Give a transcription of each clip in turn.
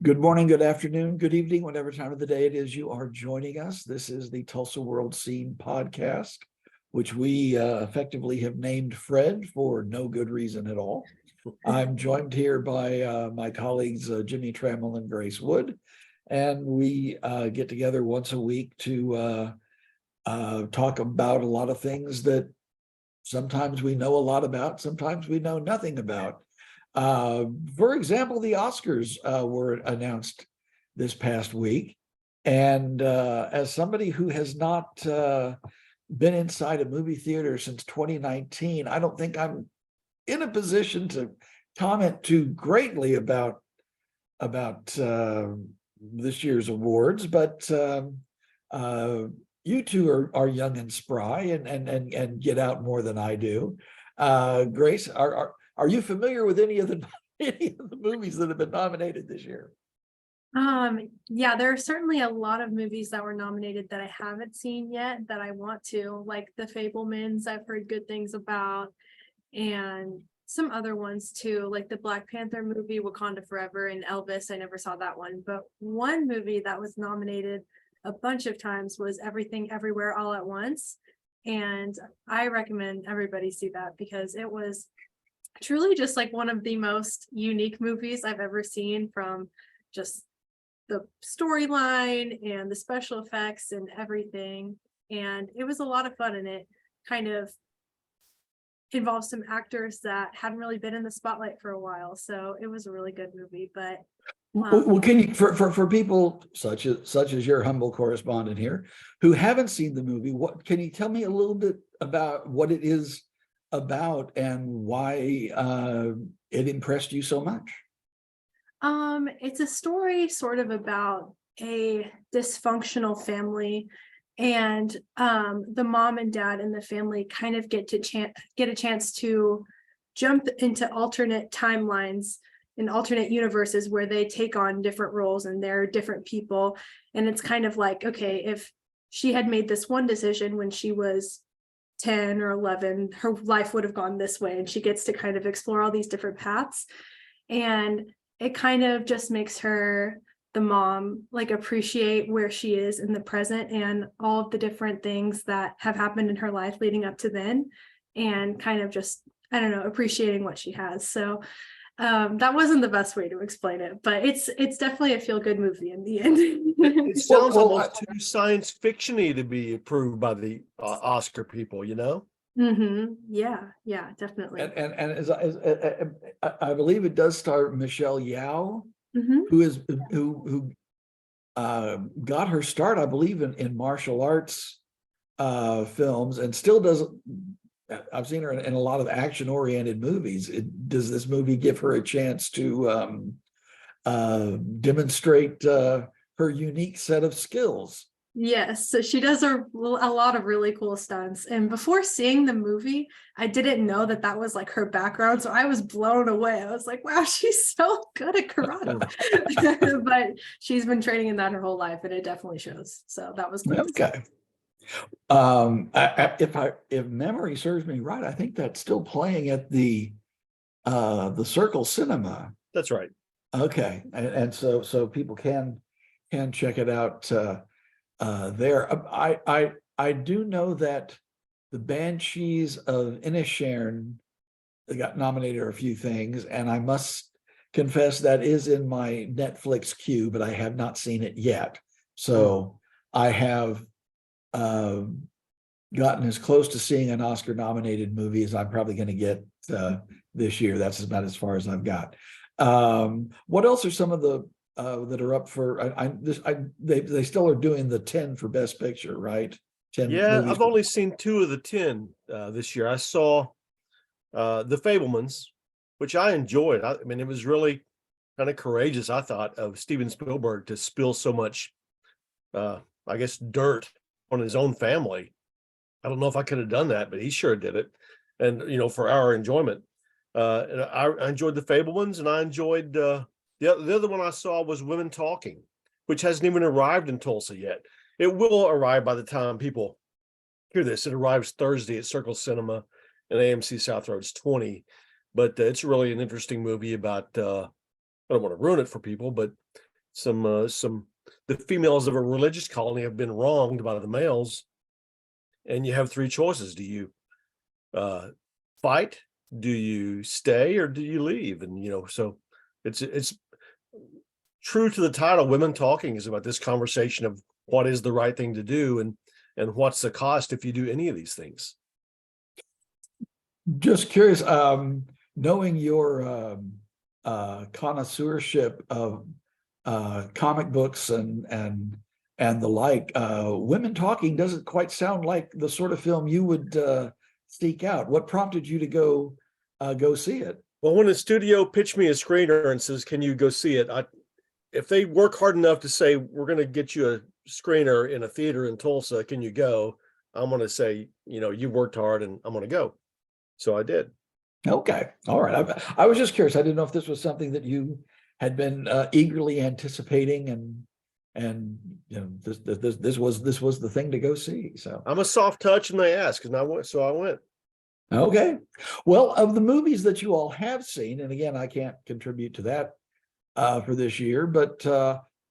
Good morning, good afternoon, good evening, whatever time of the day it is you are joining us. This is the Tulsa World Scene podcast, which we effectively have named Fred for no good reason at all. I'm joined here by my colleagues, Jimmie Tramel and Grace Wood, and we get together once a week to talk about a lot of things that sometimes we know a lot about, sometimes we know nothing about. For example, the Oscars were announced this past week. And as somebody who has not been inside a movie theater since 2019, I don't think I'm in a position to comment too greatly about this year's awards, but you two are young and spry and get out more than I do. Grace, are you familiar with any of the movies that have been nominated this year? Yeah, there are certainly a lot of movies that were nominated that I haven't seen yet that I want to, like The Fabelmans, I've heard good things about, and some other ones too, like the Black Panther movie, Wakanda Forever, and Elvis. I never saw that one, but one movie that was nominated a bunch of times was Everything Everywhere All at Once, and I recommend everybody see that because it was truly just like one of the most unique movies I've ever seen, from just the storyline and the special effects and everything. And it was a lot of fun, and it kind of involves some actors that hadn't really been in the spotlight for a while. So it was a really good movie. But well, can you, for people such as your humble correspondent here who haven't seen the movie, what can you tell me a little bit about what it is about and why it impressed you so much? It's a story sort of about a dysfunctional family, and the mom and dad in the family kind of get a chance to jump into alternate timelines and alternate universes where they take on different roles and they're different people. And it's kind of like, okay, if she had made this one decision when she was 10 or 11, her life would have gone this way, and she gets to kind of explore all these different paths. And it kind of just makes her, the mom, like appreciate where she is in the present and all of the different things that have happened in her life leading up to then, and kind of just, I don't know, appreciating what she has. So that wasn't the best way to explain it, but it's definitely a feel-good movie in the end. It sounds almost too science fiction-y to be approved by the Oscar people, you know? Mm-hmm. Yeah, definitely. And as I believe it does star Michelle Yeoh, Mm-hmm. who got her start, I believe, in martial arts films, and still does. I've seen her in a lot of action-oriented movies. Does this movie give her a chance to demonstrate her unique set of skills? Yes, so she does a lot of really cool stunts. And before seeing the movie, I didn't know that was like her background. So I was blown away. I was like, wow, she's so good at karate. But she's been training in that her whole life, and it definitely shows. So that was cool. Okay. If memory serves me right, I think that's still playing at the Circle Cinema. That's right. Okay, and so people can check it out there. I do know that the Banshees of Inisherin got nominated for a few things, and I must confess that is in my Netflix queue, but I have not seen it yet. So I have gotten as close to seeing an Oscar nominated movie as I'm probably going to get this year. That's about as far as I've got. What else are some of the that are up for? They still are doing the 10 for Best Picture, right? 10. Yeah, I've only seen 2 of the 10 this year. I saw The Fabelmans, which I enjoyed. I mean, it was really kind of courageous, I thought, of Steven Spielberg to spill so much, I guess, dirt on his own family. I don't know if I could have done that, but he sure did it. And, you know, for our enjoyment. And I enjoyed The Fabelmans, and I enjoyed the other one I saw was Women Talking, which hasn't even arrived in Tulsa yet. It will arrive by the time people hear this. It arrives Thursday at Circle Cinema and AMC South Roads 20. but it's really an interesting movie about, I don't want to ruin it for people, but the females of a religious colony have been wronged by the males, and you have three choices. Do you fight? Do you stay, or do you leave? And so it's true to the title. Women Talking is about this conversation of what is the right thing to do, and what's the cost if you do any of these things. Just curious, knowing your connoisseurship of comic books and the like, Women Talking doesn't quite sound like the sort of film you would seek out. What prompted you to go see it? Well, when a studio pitched me a screener and says, "Can you go see it?" If they work hard enough to say, "We're going to get you a screener in a theater in Tulsa, can you go?" I'm going to say, you worked hard, and I'm going to go. So I did. Okay, all right. I was just curious. I didn't know if this was something that you had been eagerly anticipating, and this was the thing to go see. So I'm a soft touch, and they asked, and I went. So I went. okay. Well, of the movies that you all have seen, and again, I can't contribute to that for this year, but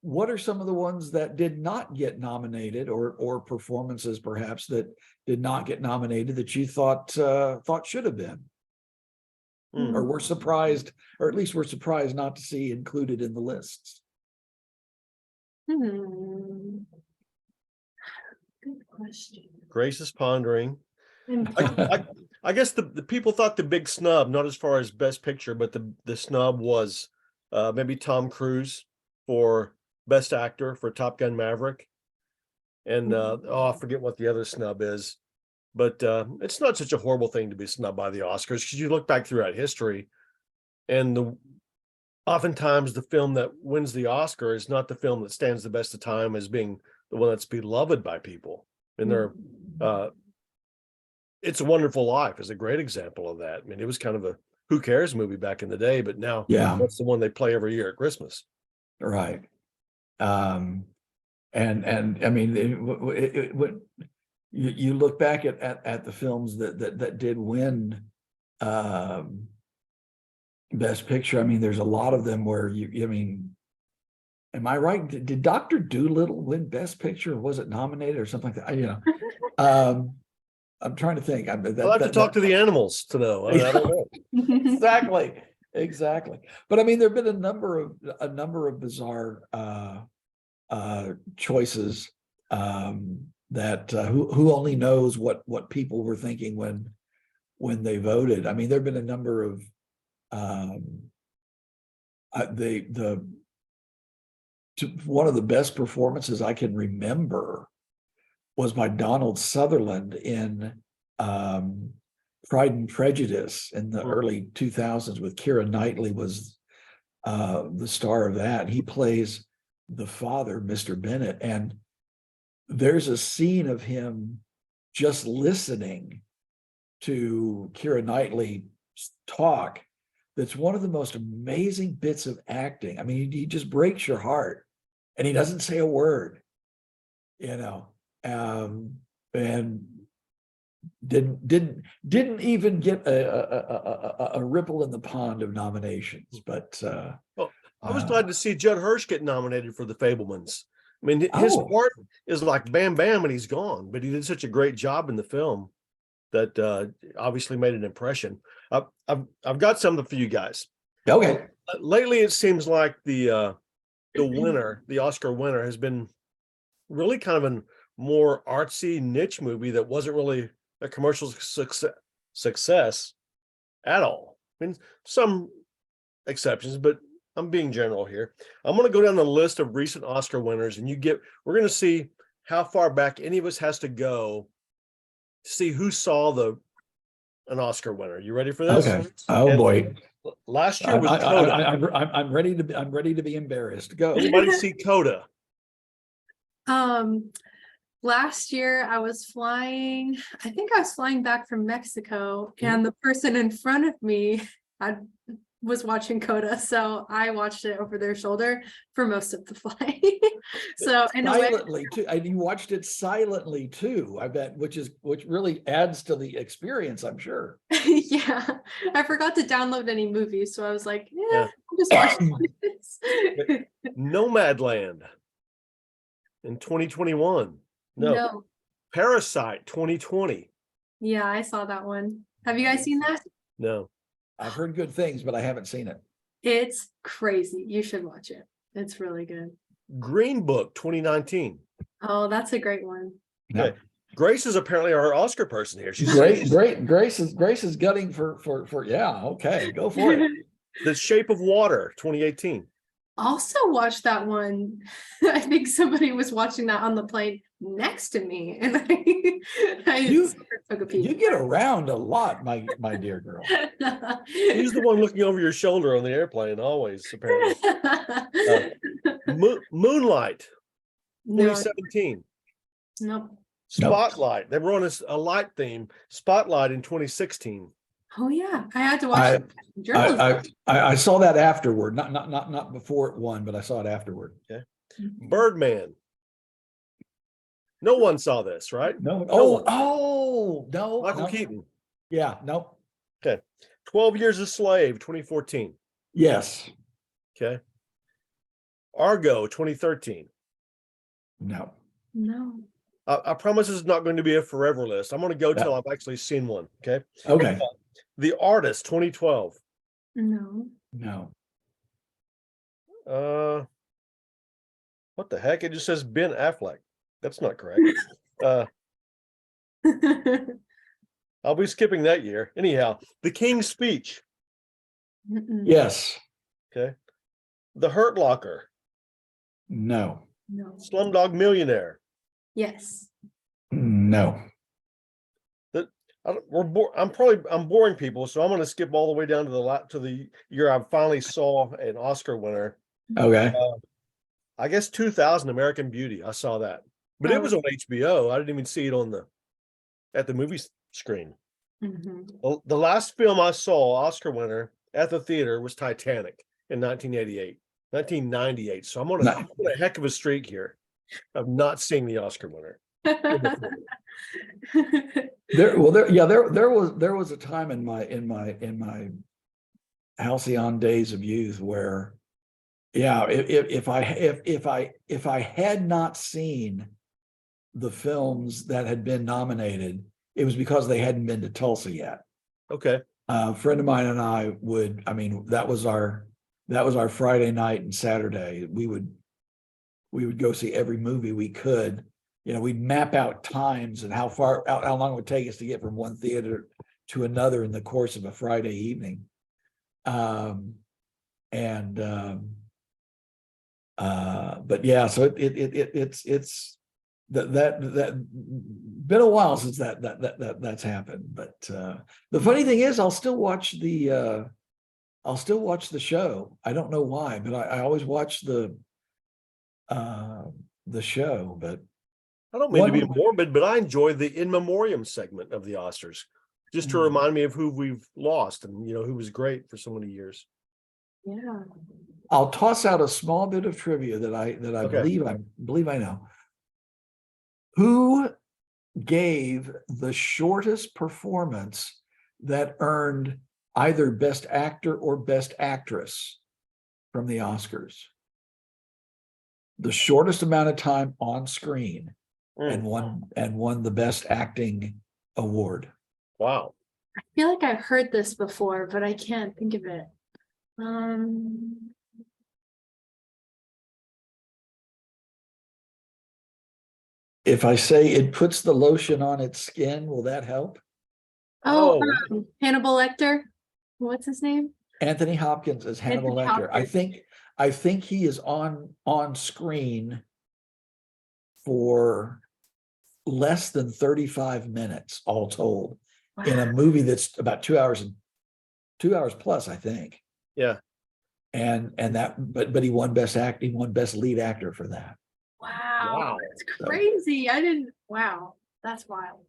what are some of the ones that did not get nominated, or performances perhaps that did not get nominated that you thought should have been, or were surprised, or at least were surprised not to see included in the lists? Good question. Grace is pondering. I guess the people thought the big snub, not as far as Best Picture, but the snub was maybe Tom Cruise for Best Actor for Top Gun Maverick. And I forget what the other snub is, but it's not such a horrible thing to be snubbed by the Oscars, because you look back throughout history, and oftentimes the film that wins the Oscar is not the film that stands the best of time as being the one that's beloved by people. And It's a Wonderful Life is a great example of that. I mean, it was kind of a who cares movie back in the day, but now that's the one they play every year at Christmas. Right. And I mean, when you look back at the films that did win Best Picture, I mean, there's a lot of them where I mean, am I right? Did Dr. Dolittle win Best Picture, or was it nominated or something like that? I'm trying to think. I'll have to talk to the animals to know. I don't know. Exactly. But I mean, there've been a number of bizarre choices that who only knows what people were thinking when they voted. I mean, there've been a number of one of the best performances I can remember was by Donald Sutherland in Pride and Prejudice in the early 2000s, with Keira Knightley was the star of that. He plays the father, Mr. Bennet, and there's a scene of him just listening to Keira Knightley talk that's one of the most amazing bits of acting. I mean, he just breaks your heart, and he doesn't say a word, and didn't even get a ripple in the pond of nominations. But I was glad to see Judd Hirsch get nominated for The Fabelmans. I mean, his part is like bam bam and he's gone, but he did such a great job in the film that obviously made an impression. I've got something for you guys. Okay. Lately, it seems like the winner, the Oscar winner, has been really kind of a more artsy niche movie that wasn't really a commercial success at all. I mean, some exceptions, but I'm being general here. I'm going to go down the list of recent Oscar winners, and we're going to see how far back any of us has to go to see who saw an Oscar winner. You ready for this? Okay. Oh, boy. Last year was Coda. I'm ready to be embarrassed. Go. Anybody see Coda? Last year I was flying back from Mexico, and the person in front of me had was watching Coda, so I watched it over their shoulder for most of the flight. So in a way, Silently too, and you watched it silently too, I bet, which really adds to the experience, I'm sure. yeah, I forgot to download any movies, so I was like, yeah, Yeah. I'm just watching this. Nomadland in 2021. No, No, Parasite 2020. yeah, I saw that one. Have you guys seen that? No. I've heard good things, but I haven't seen it. It's crazy. You should watch it. It's really good. Green Book 2019. Oh, that's a great one. Okay. Grace is apparently our Oscar person here. She's Great. Grace is gutting for yeah, okay, go for it. The Shape of Water 2018. Also watched that one. I think somebody was watching that on the plane next to me, and I You- took a peek. You get around a lot, my dear girl. He's the one looking over your shoulder on the airplane always, apparently. Moonlight No, 2017. nope. Spotlight. They were on a light theme. Spotlight in 2016. Oh yeah, I had to watch journalism. I saw that afterward, not before it won, but I saw it afterward. Birdman. No one saw this, right? No, one. No, Michael no. Keaton. Yeah, no, 12 Years a Slave 2014. yes, Okay. Argo 2013. no. No. I promise this is not going to be a forever list. I'm going to go till I've actually seen one. Okay. Okay, The Artist 2012. No. no. What the heck? It just says Ben Affleck. That's not correct. I'll be skipping that year. Anyhow, The King's Speech. Mm-mm. Yes, Okay. The Hurt Locker. no, No. Slumdog Millionaire. Yes. no. I'm boring people, so I'm going to skip all the way down to the year I finally saw an Oscar winner. Okay, I guess 2000 American Beauty. I saw that, but it was on HBO. I didn't even see it at the movie screen. Mhm. Well, the last film I saw Oscar winner at the theater was Titanic in 1998. So I'm on a heck of a streak here of not seeing the Oscar winner. there was a time in my halcyon days of youth where, yeah, if I had not seen the films that had been nominated, it was because they hadn't been to Tulsa yet. Okay. A friend of mine and I would, I mean, that was our Friday night and Saturday. We would go see every movie we could. You know, we'd map out times and how long it would take us to get from one theater to another in the course of a Friday evening. But yeah, so it's that been a while since that's happened. But the funny thing is, I'll still watch the show. I don't know why, but I always watch the show. But I don't mean to be morbid, but I enjoy the in memoriam segment of the Oscars, just to remind me of who we've lost and who was great for so many years. Yeah. I'll toss out a small bit of trivia that I Okay. believe I know. Who gave the shortest performance that earned either Best Actor or Best Actress from the Oscars? The shortest amount of time on screen and won the Best Acting award. Wow. I feel like I've heard this before, but I can't think of it. If I say it puts the lotion on its skin, will that help? Hannibal Lecter. What's his name? Anthony Hopkins as Hannibal Anthony Lecter. Hopkins. I think he is on screen for less than 35 minutes, all told, in a movie that's about 2 hours plus, I think. Yeah. And that, but he won Best Acting, won Best Lead Actor for that. Wow. That's crazy. Wow, that's wild.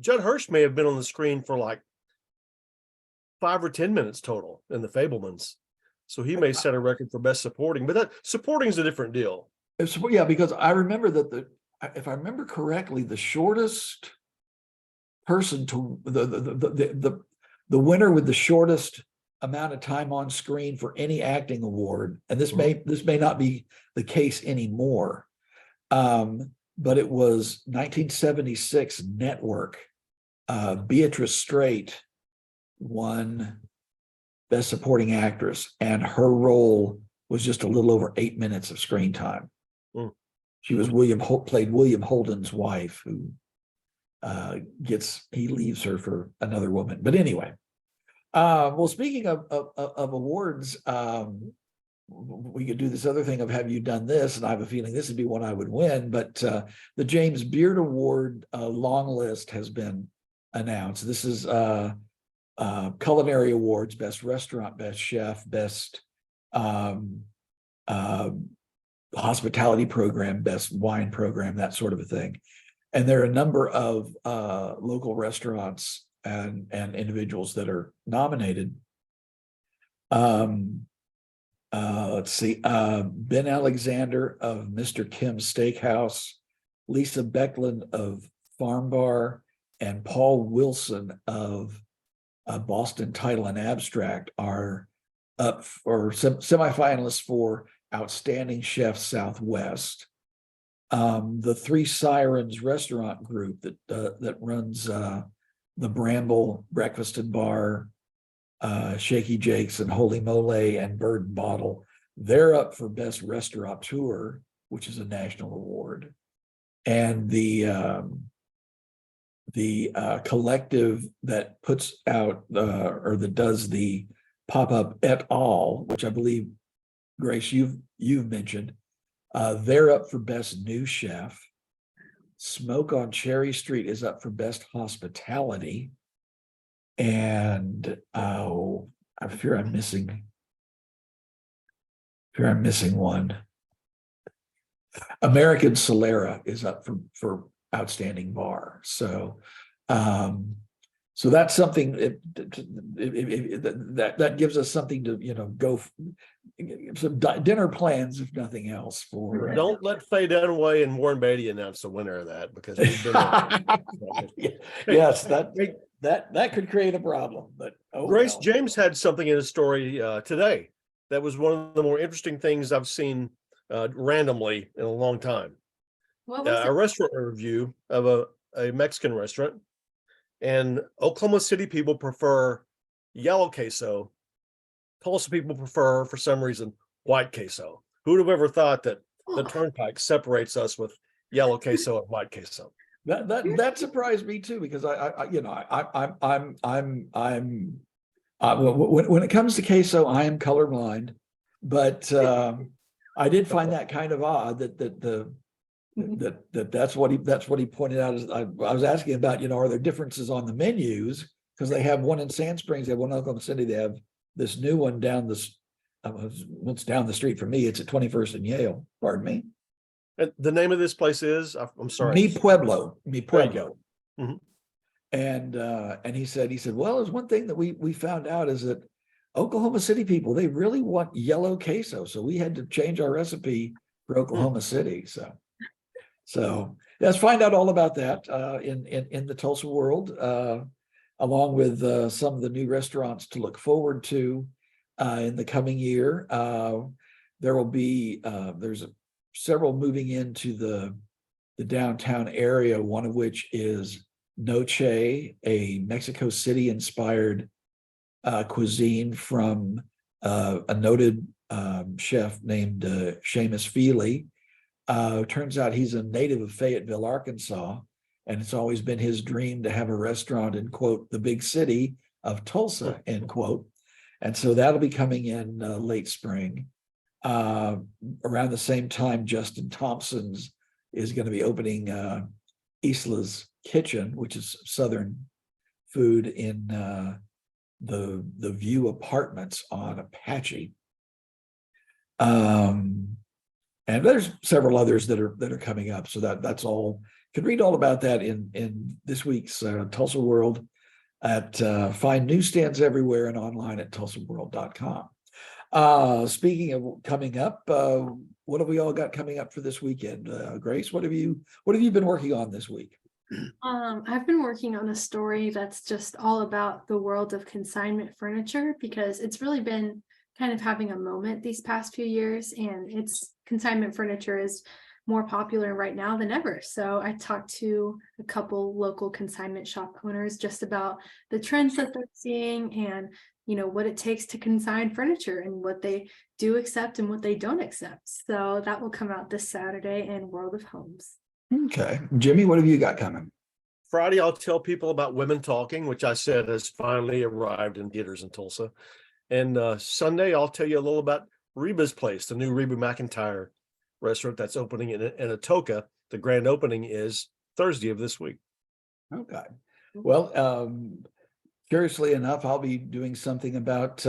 Judd Hirsch may have been on the screen for like 5 or 10 minutes total in The Fabelmans. So he may set a record for best supporting, but that supporting is a different deal. Yeah, because I remember that if I remember correctly, the shortest person to the winner with the shortest amount of time on screen for any acting award, and this may not be the case anymore, but it was 1976 Network. Beatrice Straight won Best Supporting Actress, and her role was just a little over 8 minutes of screen time. She was played William Holden's wife, who he leaves her for another woman. But anyway, well, speaking of awards, we could do this other thing of have you done this, and I have a feeling this would be one I would win. But the James Beard Award long list has been announced. This is culinary awards: best restaurant, best chef, best hospitality program, best wine program, that sort of a thing. And there are a number of local restaurants and individuals that are nominated. Let's see, Ben Alexander of Mr. Kim's Steakhouse, Lisa Becklin of Farm Bar, and Paul Wilson of Boston Title and Abstract are up for semifinalists for Outstanding Chef Southwest. The Three Sirens restaurant group that runs the Bramble Breakfast and Bar, Shaky Jake's and Holy Mole and Bird and Bottle, they're up for Best Restaurateur, which is a national award. And the collective that puts out or that does the pop-up et al., which I believe, Grace, you've mentioned, they're up for Best New Chef. Smoke on Cherry Street is up for Best Hospitality. And I fear I'm missing one. American Solera is up for Outstanding Bar. So that's something that gives us something to go some dinner plans, if nothing else. For Don't let Faye Dunaway and Warren Beatty announce the winner of that, because we've been yes, that could create a problem. But Grace, James had something in his story today that was one of the more interesting things I've seen randomly in a long time. What was A restaurant review of a Mexican restaurant, and Oklahoma City people prefer yellow queso. Tulsa people prefer, for some reason, white queso. Who would have ever thought that the turnpike separates us with yellow queso and white queso? That surprised me too, because when it comes to queso, I am colorblind, but I did find that kind of odd that's what he pointed out. Is I was asking about, are there differences on the menus, because they have one in Sand Springs, they have one in Oklahoma City, they have this new one down it's down the street from me. It's at 21st and Yale. Pardon me. And the name of this place is, I'm sorry, Mi Pueblo. Mm-hmm. And he said, well, there's one thing that we found out is that Oklahoma City people, they really want yellow queso, so we had to change our recipe for Oklahoma City. So let's find out all about that in the Tulsa World, along with some of the new restaurants to look forward to in the coming year. There will be there's several moving into the downtown area, one of which is Noche, a Mexico City inspired cuisine from a noted chef named Seamus Feely. Turns out he's a native of Fayetteville, Arkansas, and it's always been his dream to have a restaurant in, quote, the big city of Tulsa, end quote. And so that'll be coming in late spring. Around the same time, Justin Thompson's is going to be opening Isla's Kitchen, which is Southern food in the View Apartments on Apache. And there's several others that are coming up. So that's all. You can read all about that in this week's Tulsa World at find newsstands everywhere and online at tulsaworld.com. Speaking of coming up, what have we all got coming up for this weekend? Grace, what have you been working on this week? I've been working on a story that's just all about the world of consignment furniture, because it's really been kind of having a moment these past few years, and consignment furniture is more popular right now than ever. So I talked to a couple local consignment shop owners just about the trends that they're seeing, and what it takes to consign furniture and what they do accept and what they don't accept. So that will come out this Saturday in World of Homes. Okay, Jimmie, what have you got coming? Friday, I'll tell people about Women Talking, which I said has finally arrived in theaters in Tulsa. And Sunday, I'll tell you a little about Reba's Place, the new Reba McEntire restaurant that's opening in Atoka. The grand opening is Thursday of this week. Okay. Well, curiously enough, I'll be doing something about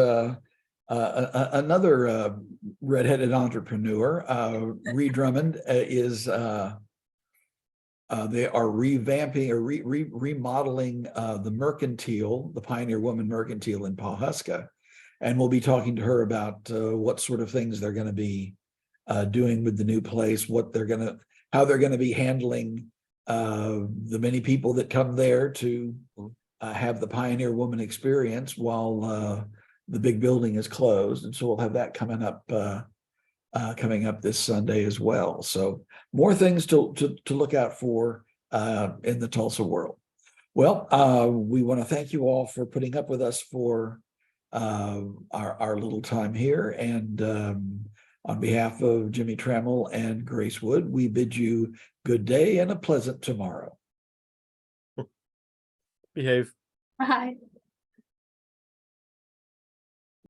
another redheaded entrepreneur. Ree Drummond is they are revamping or remodeling the Mercantile, the Pioneer Woman Mercantile in Pawhuska, and we'll be talking to her about what sort of things they're going to be doing with the new place, how they're going to be handling the many people that come there to have the Pioneer Woman experience while the big building is closed. And so we'll have that coming up this Sunday as well. So more things to look out for in the Tulsa world. Well, we want to thank you all for putting up with us for our little time here. And on behalf of Jimmie Tramel and Grace Wood, we bid you good day and a pleasant tomorrow. Behave. Bye.